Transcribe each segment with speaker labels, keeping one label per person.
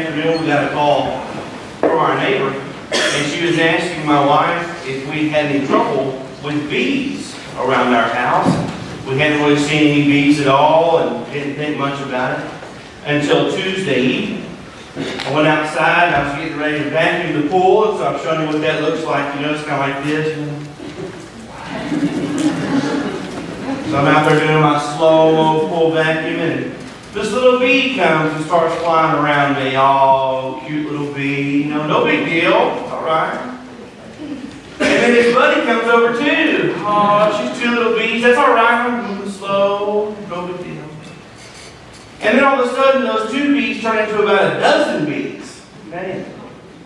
Speaker 1: afternoon, we got a call from our neighbor, and she was asking my wife if we had any trouble with bees around our house. We hadn't really seen any bees at all and didn't think much about it until Tuesday evening. I went outside and I was getting ready to vacuum the pool, so I'm showing you what that looks like. You know, it's kind of like this. So I'm out there doing my slow pool vacuum, and this little bee comes and starts flying around me. Oh, cute little bee. You know, no big deal. It's all right. And then his buddy comes over too. Oh, she's two little bees. That's all right. I'm moving slow. No big deal. And then all of a sudden, those two bees turn into about a dozen bees. Okay?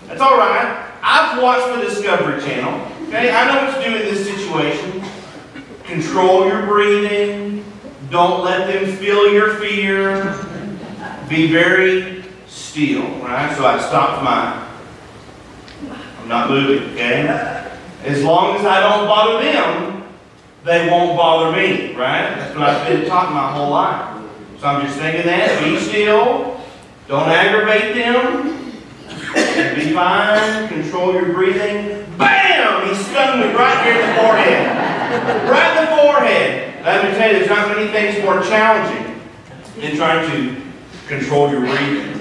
Speaker 1: That's all right. I've watched the Discovery Channel. Okay? I know what to do in this situation. Control your breathing. Don't let them feel your fear. Be very still. Right? So I stopped mine. I'm not moving. Okay? As long as I don't bother them, they won't bother me. Right? That's what I've been taught my whole life. So I'm just thinking that. Be still. Don't aggravate them. Be fine. Control your breathing. Bam! He stung me right here in the forehead. Right in the forehead. Let me tell you, there's not many things more challenging than trying to control your breathing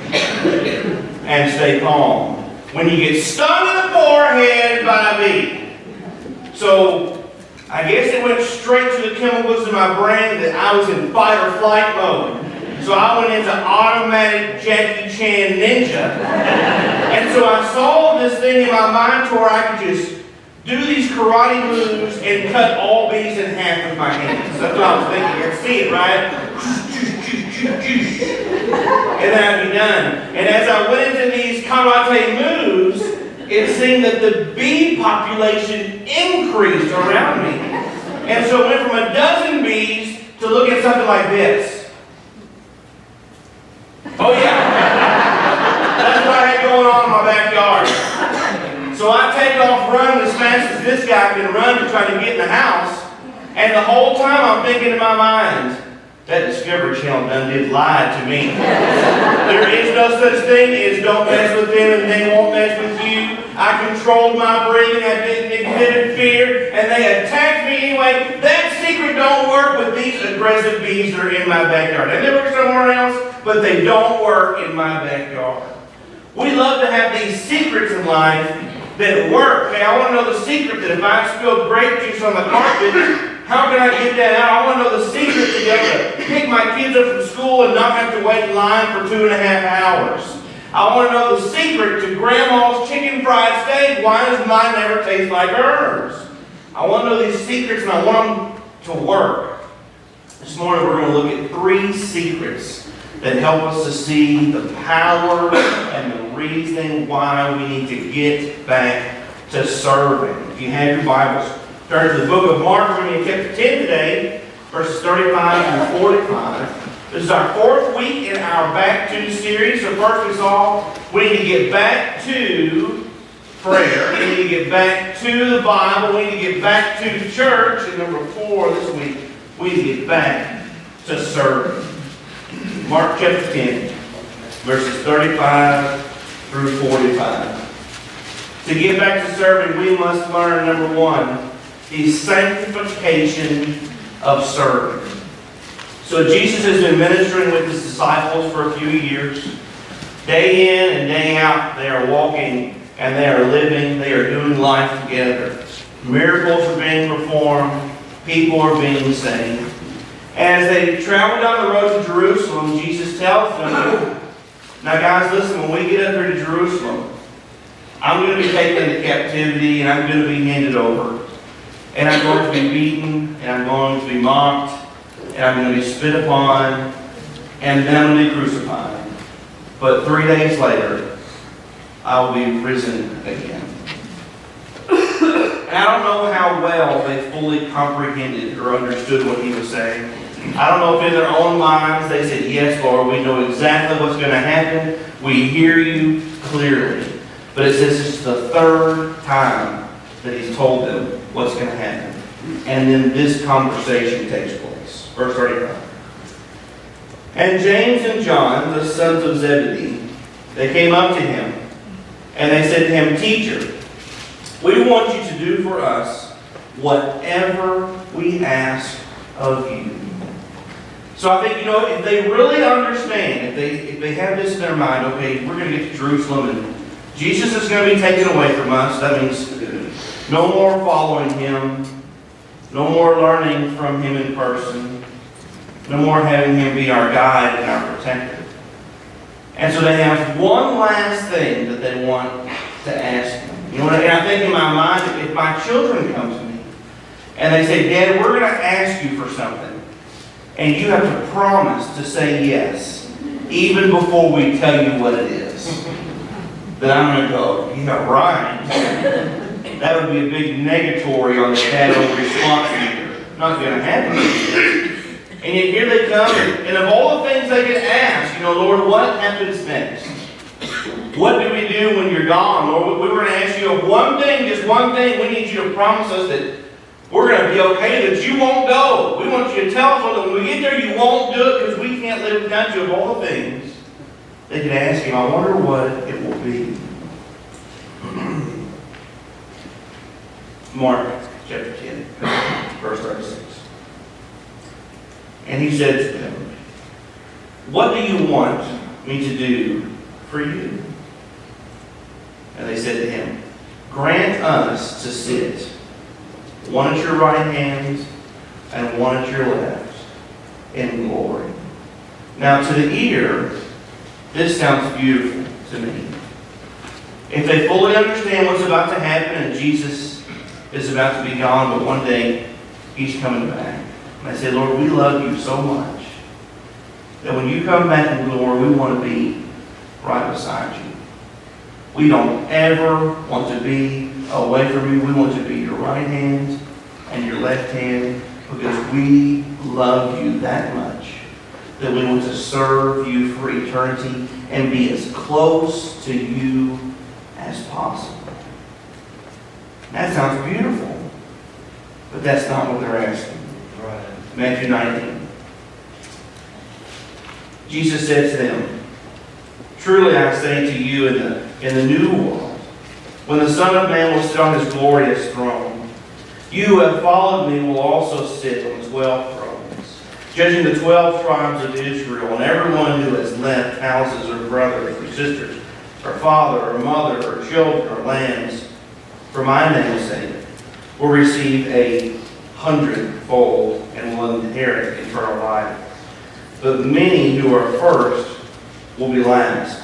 Speaker 1: and stay calm when you get stung in the forehead by a bee. So, I guess it went straight to the chemicals in my brain that I was in fight or flight mode. So I went into automatic Jackie Chan ninja. And so I saw this thing in my mind to where I could just do these karate moves and cut all bees in half with my hands. That's what I was thinking. You can see it, right? And then I'd be done. And as I went into these karate moves, it seemed that the bee population increased around me. And so it went from a dozen bees to look at something like this. Oh yeah. That's what I had going on in my backyard. So I take off running as fast as this guy can run to try to get in the house. And the whole time I'm thinking in my mind, that Discovery Channel done did lie to me. There is no such thing as don't mess with them and they won't mess with you. I controlled my breathing, I didn't exhibit fear, and they attacked me anyway. That secret don't work with these aggressive bees that are in my backyard. They work somewhere else, but they don't work in my backyard. We love to have these secrets in life that work. Hey, I want to know the secret that if I spill grape juice on the carpet, how can I get that out? I want to know the secret to be able to pick my kids up from school and not have to wait in line for 2.5 hours. I want to know the secret to Grandma's chicken fried steak. Why does mine never taste like hers? I want to know these secrets and I want them to work. This morning we're going to look at 3 secrets that help us to see the power and the reason why we need to get back to serving. If you have your Bibles, turn to the book of Mark. We're going to be in chapter 10 today, verses 35 through 45. This is our 4th week in our Back To series. So first we saw we need to get back to prayer. We need to get back to the Bible. We need to get back to church. And number 4 this week, we need to get back to serving. Mark chapter 10, verses 35 through 45. To get back to serving, we must learn, number 1, the sanctification of serving. So Jesus has been ministering with his disciples for a few years. Day in and day out, they are walking and they are living, they are doing life together. Miracles are being performed, people are being saved. As they travel down the road to Jerusalem, Jesus tells them, now guys, listen, when we get up here to Jerusalem, I'm going to be taken into captivity and I'm going to be handed over. And I'm going to be beaten and I'm going to be mocked and I'm going to be spit upon and then I'm going to be crucified. But 3 days later, I will be risen again. And I don't know how well they fully comprehended or understood what he was saying. I don't know if in their own minds they said, yes, Lord, we know exactly what's going to happen. We hear you clearly. But it says it's the 3rd time that he's told them what's going to happen. And then this conversation takes place. Verse 35. And James and John, the sons of Zebedee, They came up to him, and they said to him, "Teacher, we want you to do for us whatever we ask of you." So I think, if they really understand, if they have this in their mind, okay, we're going to get to Jerusalem and Jesus is going to be taken away from us. That means no more following him, no more learning from him in person, no more having him be our guide and our protector. And so they have one last thing that they want to ask him. And I think in my mind, if my children come to me and they say, "Dad, we're going to ask you for something," and you have to promise to say yes, even before we tell you what it is, then I'm going to go, "Yeah, right." That would be a big negatory on the shadow response meter. Not going to happen. And yet here they come, and of all the things they could ask, "Lord, what happens next? What do we do when you're gone? Lord, we were going to ask you of one thing, just one thing. We need you to promise us that we're going to be okay, that you won't go. We want you to tell us that when we get there, you won't do it because we can't live without you." Of all the things they could ask him, I wonder what it will be. Mark chapter 10, verse 36. And he said to them, "What do you want me to do for you?" And they said to him, "Grant us to sit, one at your right hand and one at your left, in glory." Now to the ear, this sounds beautiful to me. If they fully understand what's about to happen and Jesus is about to be gone, but one day he's coming back. And I say, "Lord, we love you so much that when you come back in glory, we want to be right beside you. We don't ever want to be away from you. We want to be your right hand and your left hand because we love you that much that we want to serve you for eternity and be as close to you as possible." That sounds beautiful, but that's not what they're asking. Matthew 19. Jesus said to them, "Truly I say to you, in the new world, when the Son of Man will sit on his glorious throne, you who have followed me will also sit on 12 thrones, judging the 12 tribes of Israel, and everyone who has left houses or brothers or sisters or father or mother or children or lands for my name's sake will receive 100-fold and will inherit eternal life. But many who are first will be last,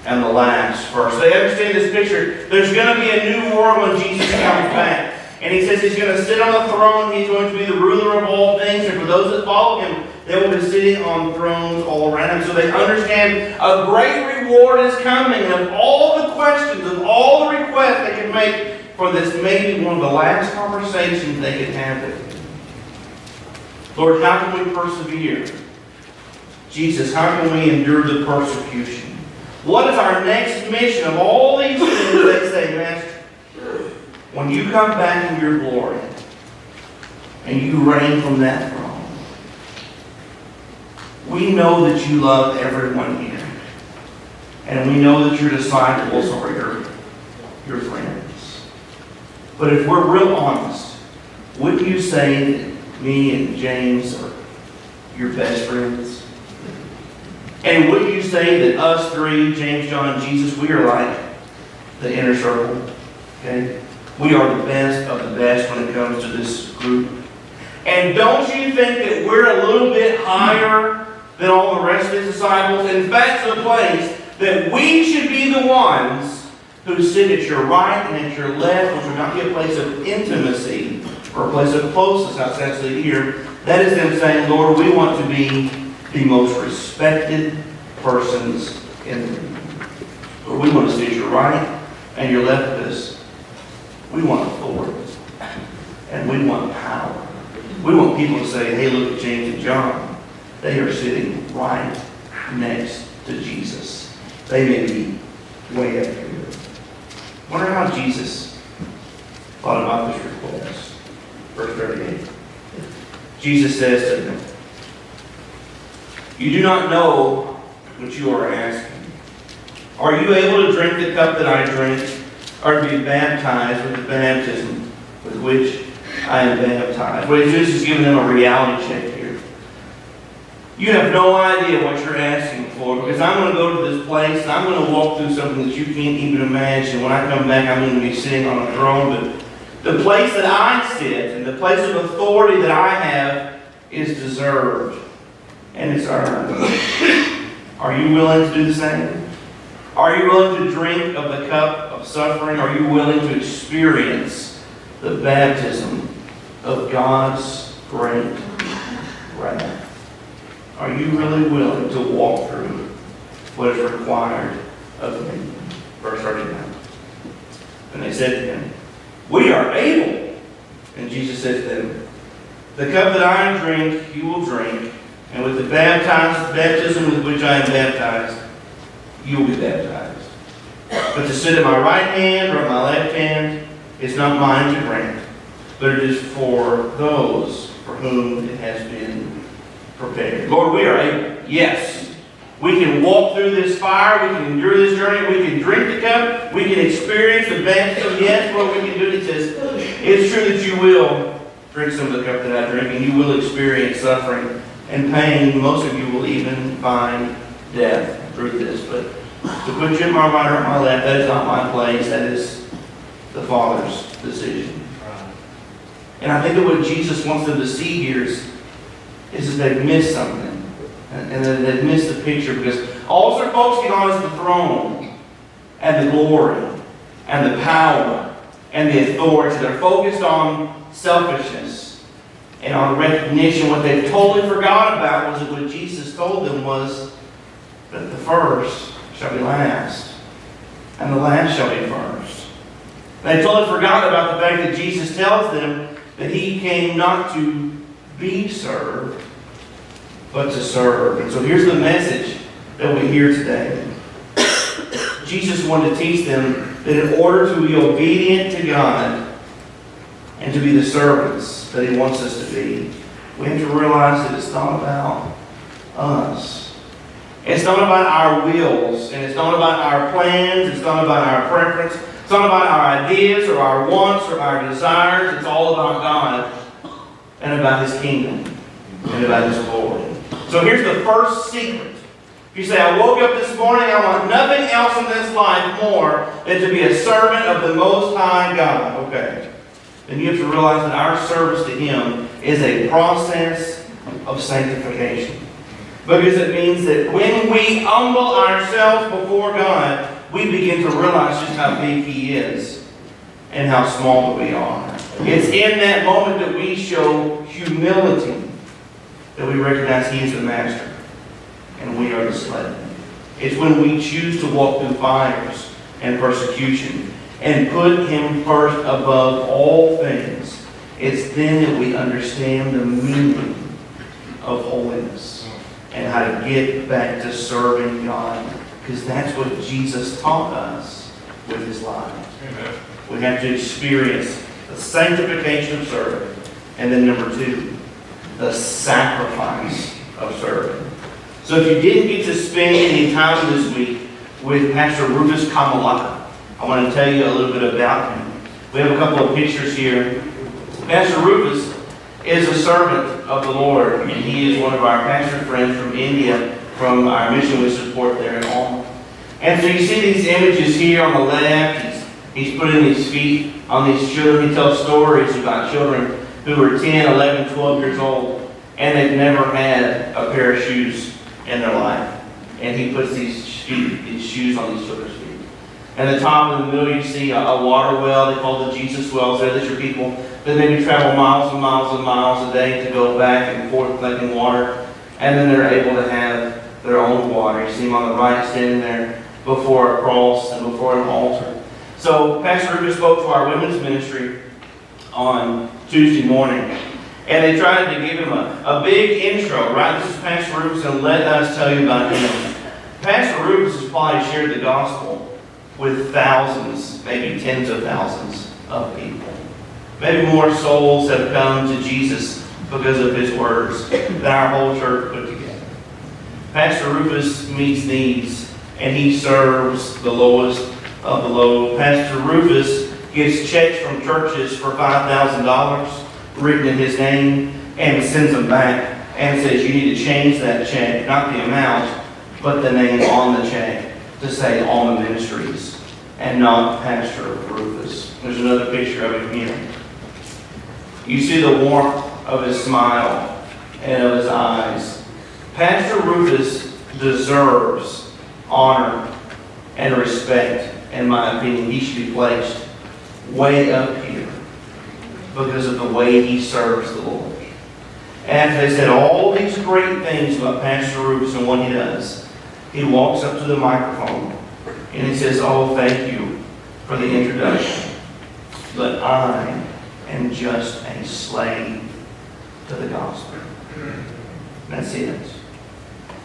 Speaker 1: and the last first." They understand this picture. There's going to be a new world when Jesus comes back. And he says he's going to sit on the throne. He's going to be the ruler of all things. And for those that follow him, they will be sitting on thrones all around him. So they understand a great reward is coming. And of all the questions, of all the requests they can make for this, maybe one of the last conversations they could have with him. "Lord, how can we persevere? Jesus, how can we endure the persecution? What is our next mission?" Of all these things, they say, "Master, when you come back in your glory and you reign from that throne, we know that you love everyone here. And we know that your disciples are your friends. But if we're real honest, wouldn't you say that me and James are your best friends? And wouldn't you say that us three, James, John, and Jesus, we are like the inner circle? Okay? We are the best of the best when it comes to this group. And don't you think that we're a little bit higher than all the rest of the disciples? In fact, to the place that we should be the ones who sit at your right and at your left, which would not be a place of intimacy or a place of closeness outside here. That is them saying, "Lord, we want to be the most respected persons in the room. Lord, we want to sit at your right and your left of us. We want authority. And we want power. We want people to say, hey, look at James and John. They are sitting right next to Jesus. They may be way up here." Wonder how Jesus thought about this request. Verse 38. Jesus says to them, "You do not know what you are asking. Are you able to drink the cup that I drink, or to be baptized with the baptism with which I am baptized? Well, Jesus is giving them a reality check here. You have no idea what you're asking for, because I'm going to go to this place and I'm going to walk through something that you can't even imagine. When I come back, I'm going to be sitting on a throne, but the place that I sit and the place of authority that I have is deserved and it's earned. Are you willing to do the same? Are you willing to drink of the cup of suffering? Are you willing to experience the baptism of God's great wrath? Are you really willing to walk through what is required of me? Verse 39. And they said to him, we are able. And Jesus said to them, the cup that I drink, you will drink, and with the baptism with which I am baptized, you will be baptized. But to sit at my right hand or at my left hand is not mine to grant, but it is for those for whom it has been prepared. Lord, we are able. Yes. We can walk through this fire. We can endure this journey. We can drink the cup. We can experience the baptism. Yes, Lord, we can do it. It says, it's true that you will drink some of the cup that I drink, and you will experience suffering and pain. Most of you will even find death through this. But to put you in my right or my left, that is not my place. That is the Father's decision. And I think that what Jesus wants them to see here is that they've missed something. And that they've missed the picture, because all they're focusing on is the throne and the glory and the power and the authority. They're focused on selfishness and on recognition. What they've totally forgot about was that what Jesus told them was that the first shall be last and the last shall be first. They totally forgot about the fact that Jesus tells them that he came not to be served, but to serve. And so here's the message that we hear today. Jesus wanted to teach them that in order to be obedient to God and to be the servants that he wants us to be, we have to realize that it's not about us. It's not about our wills, and it's not about our plans, it's not about our preference, it's not about our ideas or our wants or our desires. It's all about God and about his kingdom and about his glory. So here's the first secret. If you say, I woke up this morning, I want nothing else in this life more than to be a servant of the Most High God. Okay. Then you have to realize that our service to him is a process of sanctification. Because it means that when we humble ourselves before God, we begin to realize just how big he is and how small that we are. It's in that moment that we show humility, that we recognize he is the master and we are the slave. It's when we choose to walk through fires and persecution and put him first above all things. It's then that we understand the meaning of holiness and how to get back to serving God, because that's what Jesus taught us with his life. Amen. We have to experience the sanctification of serving, and then number two, the sacrifice of serving. So if you didn't get to spend any time this week with Pastor Rufus Kamalaka, I want to tell you a little bit about him. We have a couple of pictures here. Pastor Rufus is a servant of the Lord, and he is one of our pastor friends from India, from our mission we support there in Alma. And so you see these images here on the left. He's putting his feet on these children. He tells stories about children who are 10, 11, 12 years old, and they've never had a pair of shoes in their life. And he puts these shoes on these children's feet. And the top in the middle, you see a water well. They call the Jesus wells. These are people that maybe travel miles and miles and miles a day to go back and forth collecting water. And then they're able to have their own water. You see them on the right standing there before a cross and before an altar. So Pastor Rufus spoke to our women's ministry on Tuesday morning. And they tried to give him a big intro, right? This is Pastor Rufus, and let us tell you about him. Pastor Rufus has probably shared the gospel with thousands, maybe tens of thousands of people. Maybe more souls have come to Jesus because of his words than our whole church put together. Pastor Rufus meets needs and he serves the lowest of the low. Pastor Rufus gets checks from churches for $5,000 written in his name and sends them back and says you need to change that check, not the amount, but the name on the check to say Alma Ministries and not Pastor Rufus. There's another picture of him here. You see the warmth of his smile and of his eyes. Pastor Rufus deserves honor and respect. In my opinion, he should be placed way up here because of the way he serves the Lord. And they said all these great things about Pastor Rufus and what he does. He walks up to the microphone and he says, "Oh, thank you for the introduction, but I am just a slave to the gospel." That's it.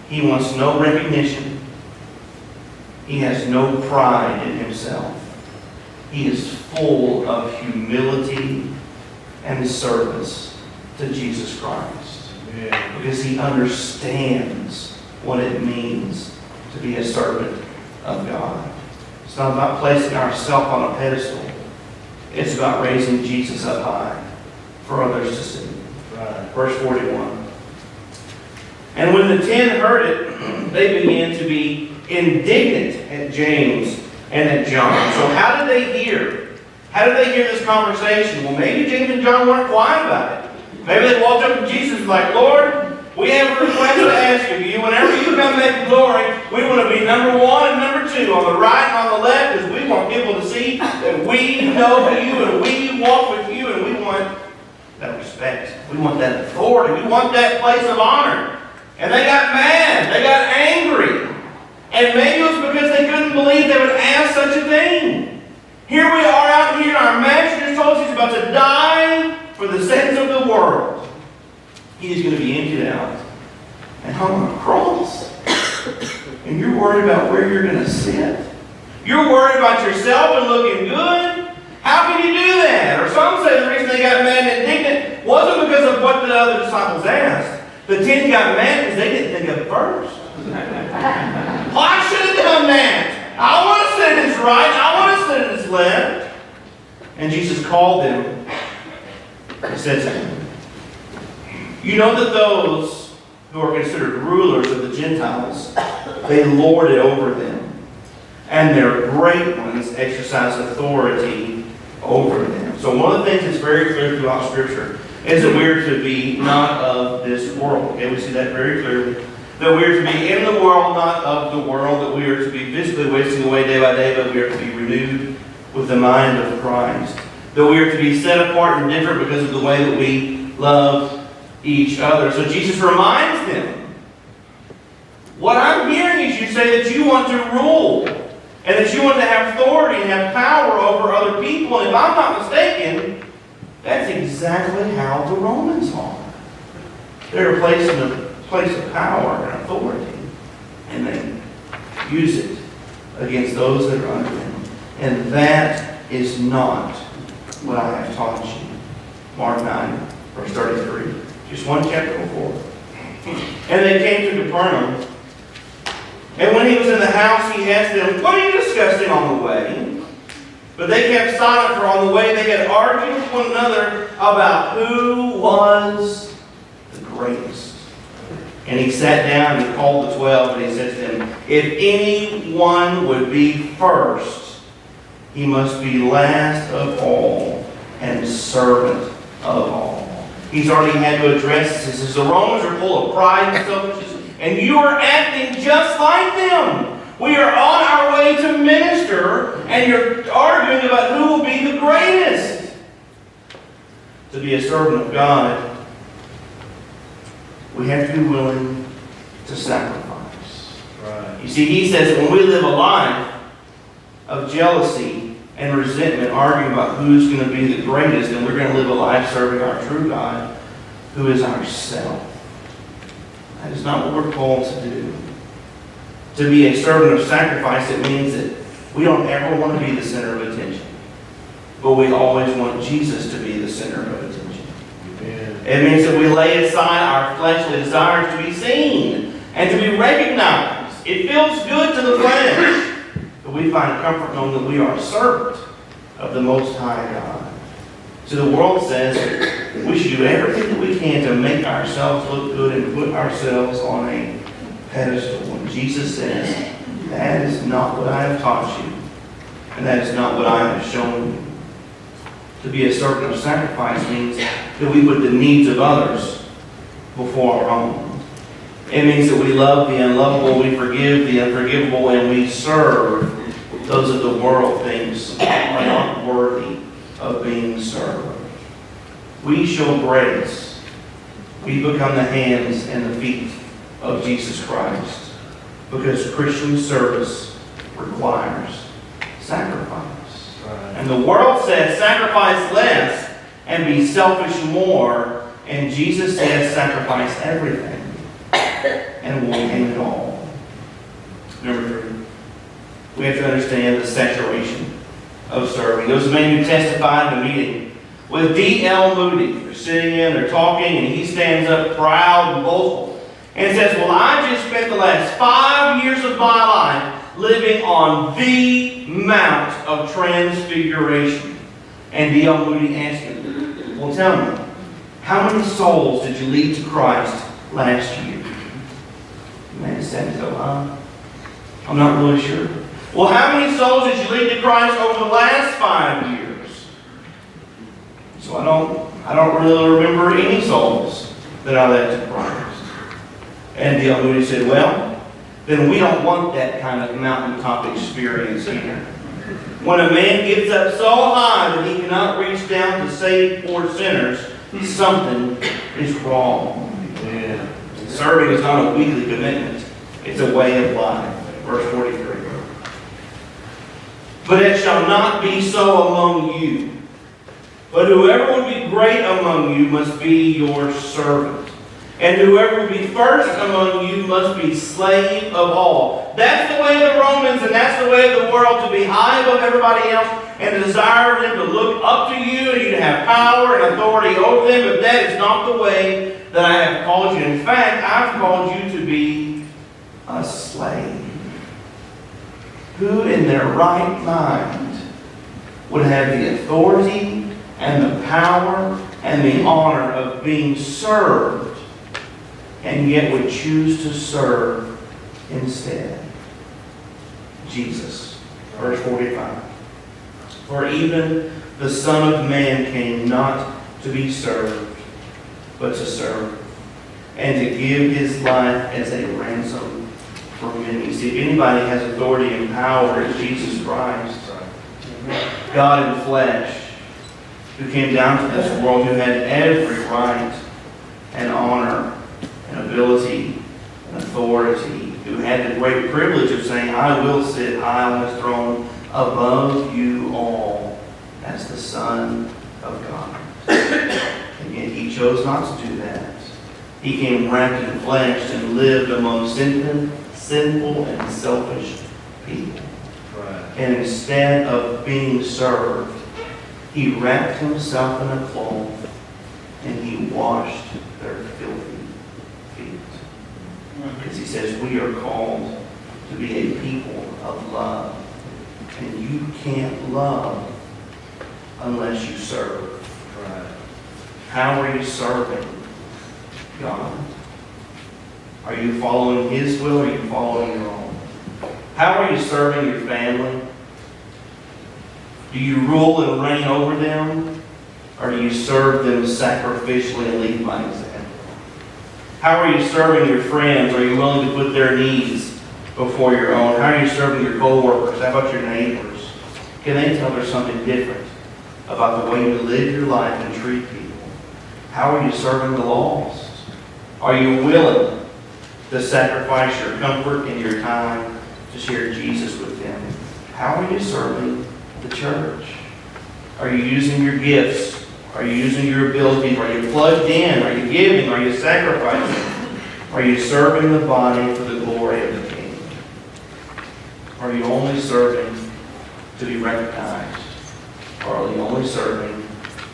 Speaker 1: He wants no recognition. He has no pride in himself. He is full of humility and service to Jesus Christ. Yeah. Because he understands what it means to be a servant of God. It's not about placing ourselves on a pedestal. It's about raising Jesus up high for others to see. Right. Verse 41. And when the 10 heard it, they began to be indignant at James and at John. So how did they hear? How did they hear this conversation? Well, maybe James and John weren't quiet about it. Maybe they walked up to Jesus and like, "Lord, we have a request to ask of you. Whenever you come back in glory, we want to be number 1 and number 2 on the right and on the left, because we want people to see that we know you and we walk with you, and we want that respect. We want that authority. We want that place of honor." And they got mad. They got angry. And maybe it was because they couldn't believe they would ask such a thing. Here we are out here, and our Master just told us he's about to die for the sins of the world. He is going to be emptied out and hung on a cross. And you're worried about where you're going to sit? You're worried about yourself and looking good? How can you do that? Or some say the reason they got mad and indignant wasn't because of what the other disciples asked. The 10 got mad because they didn't think of it first. Well, I should have done that. I want to sit at his right. I want to sit at his left. And Jesus called them. He said to them, "You know that those who are considered rulers of the Gentiles, they lord it over them, and their great ones exercise authority over them." So one of the things that's very clear throughout Scripture is that we're to be not of this world. Okay, we see that very clearly. That we are to be in the world, not of the world. That we are to be physically wasting away day by day, but we are to be renewed with the mind of Christ. That we are to be set apart and different because of the way that we love each other. So Jesus reminds them, what I'm hearing is you say that you want to rule, and that you want to have authority and have power over other people. And if I'm not mistaken, that's exactly how the Romans are. They're a place of power and authority, and they use it against those that are under them. And that is not what I have taught you. Mark 9, verse 33. Just one chapter before. And they came to Capernaum, and when he was in the house, he asked them, "What are you discussing on the way?" But they kept silent, for on the way they had argued with one another about who was the greatest. And he sat down and he called the 12, and he said to them, "If anyone would be first, he must be last of all and servant of all." He's already had to address this. He says, the Romans are full of pride and selfishness, and you are acting just like them. We are on our way to minister, and you're arguing about who will be the greatest. To be a servant of God, we have to be willing to sacrifice. Right. You see, he says when we live a life of jealousy and resentment, arguing about who's going to be the greatest, then we're going to live a life serving our true God, who is ourself. That is not what we're called to do. To be a servant of sacrifice, it means that we don't ever want to be the center of attention. But we always want Jesus to be the center of attention. Amen. It means that we lay aside our fleshly desires to be seen and to be recognized. It feels good to the flesh. But we find comfort knowing that we are a servant of the Most High God. So the world says we should do everything that we can to make ourselves look good and put ourselves on a pedestal. And Jesus says, that is not what I have taught you. And that is not what I have shown you. To be a servant of sacrifice means that we put the needs of others before our own. It means that we love the unlovable, we forgive the unforgivable, and we serve those that the world thinks are not worthy of being served. We show grace. We become the hands and the feet of Jesus Christ because Christian service requires sacrifice. Right. And the world says sacrifice less and be selfish more, and Jesus says sacrifice everything and we'll gain it all. Number 3, we have to understand the saturation of serving. There was a man who testified in a meeting with D.L. Moody. They're sitting in, they're talking, and he stands up proud and boastful and says, well, I just spent the last 5 years of my life living on the Mount of Transfiguration. And D.L. Moody asked him, well, tell me, how many souls did you lead to Christ last year? The man said, I'm not really sure. Well, how many souls did you lead to Christ over the last 5 years? So I don't really remember any souls that I led to Christ. And D.L. Moody said, well, then we don't want that kind of mountaintop experience here. When a man gets up so high that he cannot reach down to save poor sinners, something is wrong. Yeah. Serving is not a weekly commitment. It's a way of life. Verse 43. But it shall not be so among you. But whoever would be great among you must be your servant. And whoever would be first among you must be slave of all. That's the way of the Romans, and that's the way of the world, to be high above everybody else and to desire them to look up to you and you to have power and authority over them. But that is not the way that I have called you. In fact, I've called you to be a slave. Who in their right mind would have the authority and the power and the honor of being served and yet would choose to serve instead? Jesus. Verse 45. For even the Son of Man came not to be served, but to serve, and to give his life as a ransom for many. See, if anybody has authority and power, it's Jesus Christ. God in flesh, who came down to this world, who had every right and honor and ability and authority, who had the great privilege of saying, I will sit high on his throne above you all as the Son of God. And yet he chose not to do that. He came wrapped in flesh and lived among sinful and selfish people. Right. And instead of being served, he wrapped himself in a cloth and he washed their filthy feet. Because he says we are called to be a people of love. And you can't love unless you serve. Right. How are you serving God? Are you following his will or are you following your own? How are you serving your family? Do you rule and reign over them? Or do you serve them sacrificially and lead by example? How are you serving your friends? Are you willing to put their needs before your own? How are you serving your co-workers? How about your neighbors? Can they tell there's something different about the way you live your life and treat people? How are you serving the lost? Are you willing to sacrifice your comfort and your time to share Jesus with them? How are you serving the church? Are you using your gifts? Are you using your abilities? Are you plugged in? Are you giving? Are you sacrificing? Are you serving the body for the glory of the King? Are you only serving to be recognized? Or are you only serving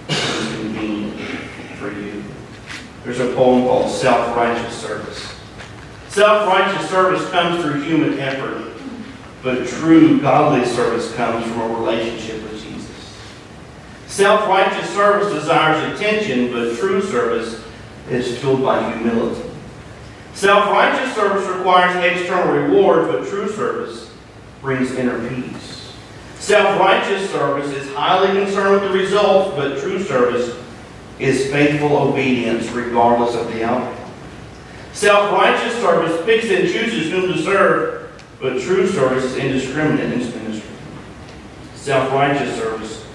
Speaker 1: because it's convenient for you? There's a poem called Self-Righteous Service. Self-righteous service comes through human effort, but true godly service comes from a relationship with Jesus. Self-righteous service desires attention, but true service is fueled by humility. Self-righteous service requires external reward, but true service brings inner peace. Self-righteous service is highly concerned with the results, but true service is faithful obedience regardless of the outcome. Self-righteous service picks and chooses whom to serve, but true service is indiscriminate in its ministry. Self-righteous service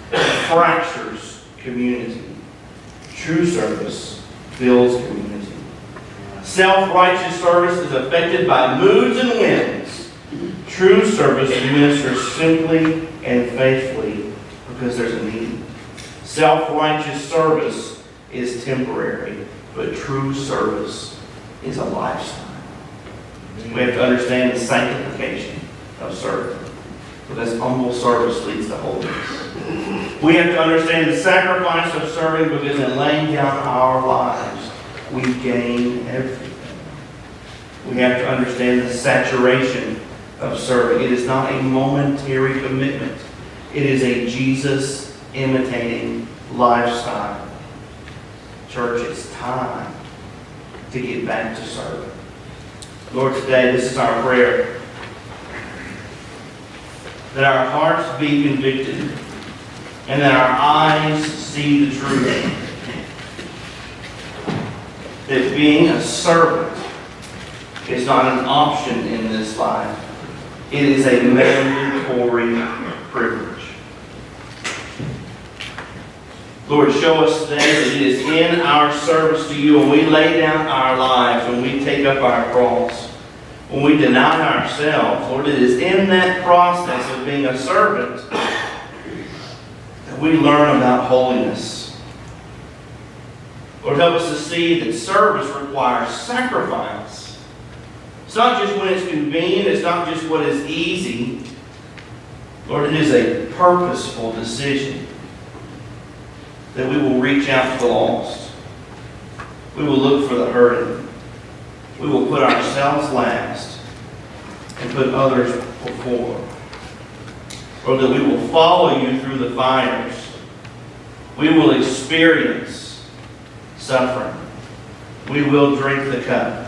Speaker 1: fractures community. True service builds community. Self-righteous service is affected by moods and whims. True service ministers simply and faithfully because there's a need. Self-righteous service is temporary, but true service is a lifestyle. We have to understand the sanctification of serving, because humble service leads to holiness. We have to understand the sacrifice of serving, because in laying down our lives, we gain everything. We have to understand the saturation of serving. It is not a momentary commitment. It is a Jesus-imitating lifestyle. Church, it's time to get back to serving. Lord, today this is our prayer. That our hearts be convicted and that our eyes see the truth. That being a servant is not an option in this life. It is a mandatory privilege. Lord, show us today that it is in our service to you when we lay down our lives, when we take up our cross, when we deny ourselves. Lord, it is in that process of being a servant that we learn about holiness. Lord, help us to see that service requires sacrifice. It's not just when it's convenient. It's not just what is easy. Lord, it is a purposeful decision that we will reach out to the lost. We will look for the hurting. We will put ourselves last and put others before. Or that we will follow you through the fires. We will experience suffering. We will drink the cup.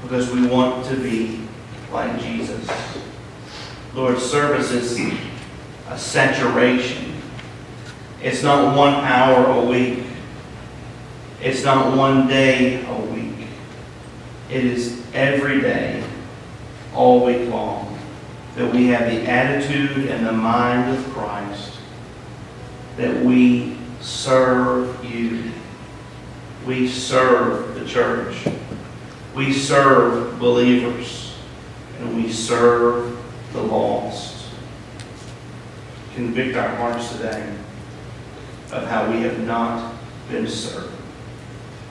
Speaker 1: Because we want to be like Jesus. Lord, service is a saturation. It's not 1 hour a week. It's not 1 day a week. It is every day, all week long, that we have the attitude and the mind of Christ, that we serve you. We serve the church. We serve believers. And we serve the lost. Convict our hearts today of how we have not been served.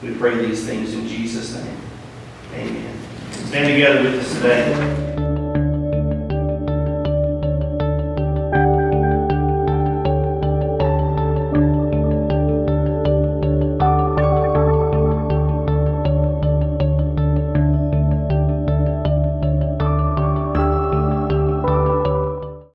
Speaker 1: We pray these things in Jesus' name. Amen. Stand together with us today.